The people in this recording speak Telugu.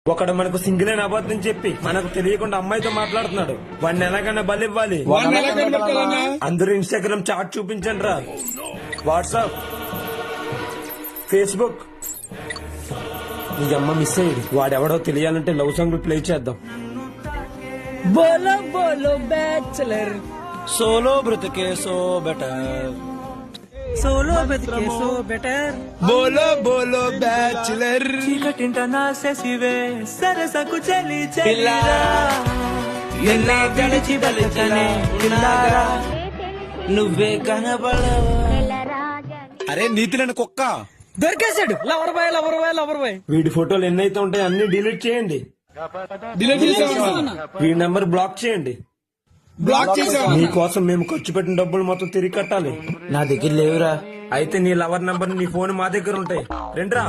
ఒకడు మనకు సింగిల్ అని అబద్ధం చెప్పి మనకు తెలియకుండా అమ్మాయితో మాట్లాడుతున్నాడు. వాడిని ఎలాగైనా బలివ్వాలి. అందరూ ఇన్స్టాగ్రామ్ చాట్ చూపించండి రా. WhatsApp, Facebook. నీ అమ్మ మిస్ అయ్యింది. వాడెవడో తెలియాలంటే లవ్ సాంగ్ ప్లే చేద్దాం. బోలో బోలో బ్యాచులర్, సోలో బ్రతికే సో బెటర్, సోలో బతికే సో బెటర్. బోలో బోలో బ్యాచులర్. చీకటింట నాసేసివే సరసకు చలి చలిరా, ఎన్నా గడిచి బలిచనే ఉన్నారా, నువ్వే కనబడవు. అరే నీతిలేని కుక్క దొరికేశాడు. Lover boy lover boy lover boy. వీడి ఫోటోలు ఎన్నైతే ఉంటాయి అన్ని డిలీట్ చేయండి. వీడి నెంబర్ బ్లాక్ చేయండి. బ్లాక్ చేసావా? నీకోసం మేము ఖర్చు పెట్టిన డబ్బులు మొత్తం తిరిగి కట్టాలి. నా దగ్గర లేవురా. అయితే నీ లవర్ నంబర్ నీ ఫోన్ మా దగ్గర ఉంటాయి. రెండ్రా.